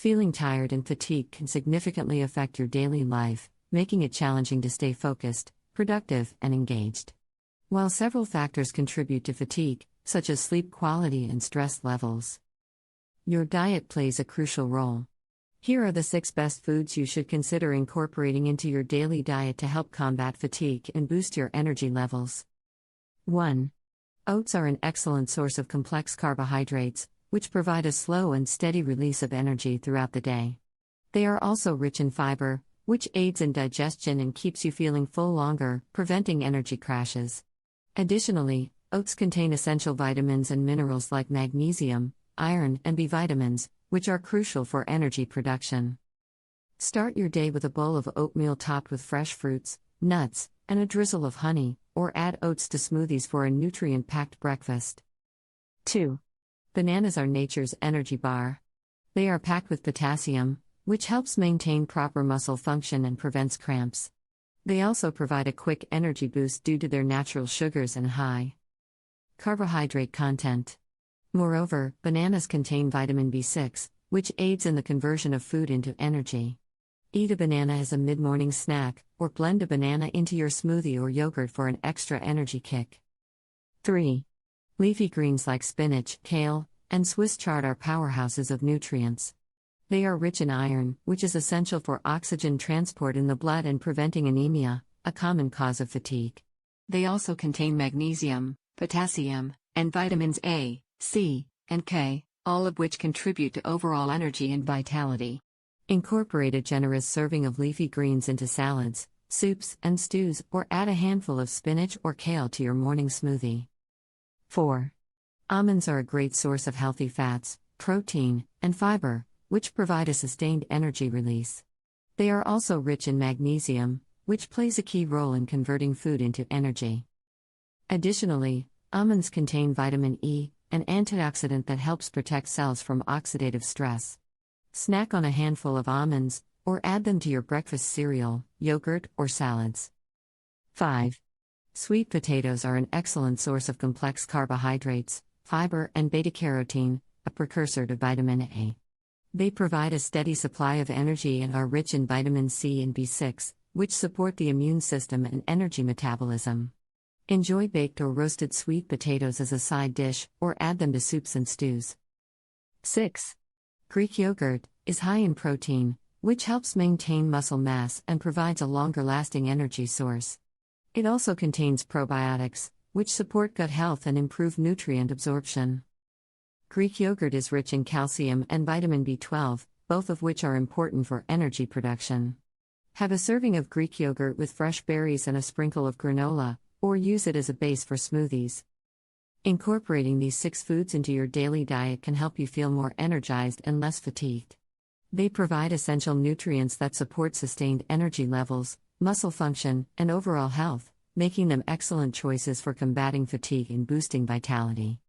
Feeling tired and fatigued can significantly affect your daily life, making it challenging to stay focused, productive, and engaged. While several factors contribute to fatigue, such as sleep quality and stress levels, your diet plays a crucial role. Here are the 6 best foods you should consider incorporating into your daily diet to help combat fatigue and boost your energy levels. 1. Oats are an excellent source of complex carbohydrates, which provide a slow and steady release of energy throughout the day. They are also rich in fiber, which aids in digestion and keeps you feeling full longer, preventing energy crashes. Additionally, oats contain essential vitamins and minerals like magnesium, iron, and B vitamins, which are crucial for energy production. Start your day with a bowl of oatmeal topped with fresh fruits, nuts, and a drizzle of honey, or add oats to smoothies for a nutrient-packed breakfast. 2. Bananas are nature's energy bar. They are packed with potassium, which helps maintain proper muscle function and prevents cramps. They also provide a quick energy boost due to their natural sugars and high carbohydrate content. Moreover, bananas contain vitamin B6, which aids in the conversion of food into energy. Eat a banana as a mid-morning snack, or blend a banana into your smoothie or yogurt for an extra energy kick. 3. Leafy greens like spinach, kale, and Swiss chard are powerhouses of nutrients. They are rich in iron, which is essential for oxygen transport in the blood and preventing anemia, a common cause of fatigue. They also contain magnesium, potassium, and vitamins A, C, and K, all of which contribute to overall energy and vitality. Incorporate a generous serving of leafy greens into salads, soups, and stews, or add a handful of spinach or kale to your morning smoothie. 4. Almonds are a great source of healthy fats, protein, and fiber, which provide a sustained energy release. They are also rich in magnesium, which plays a key role in converting food into energy. Additionally, almonds contain vitamin E, an antioxidant that helps protect cells from oxidative stress. Snack on a handful of almonds, or add them to your breakfast cereal, yogurt, or salads. 5. Sweet potatoes are an excellent source of complex carbohydrates, fiber, and beta-carotene, a precursor to vitamin A. They provide a steady supply of energy and are rich in vitamin C and B6, which support the immune system and energy metabolism. Enjoy baked or roasted sweet potatoes as a side dish, or add them to soups and stews. 6. Greek yogurt is high in protein, which helps maintain muscle mass and provides a longer-lasting energy source. It also contains probiotics, which support gut health and improve nutrient absorption. Greek yogurt is rich in calcium and vitamin B12, both of which are important for energy production. Have a serving of Greek yogurt with fresh berries and a sprinkle of granola, or use it as a base for smoothies. Incorporating these 6 foods into your daily diet can help you feel more energized and less fatigued. They provide essential nutrients that support sustained energy levels, muscle function, and overall health, making them excellent choices for combating fatigue and boosting vitality.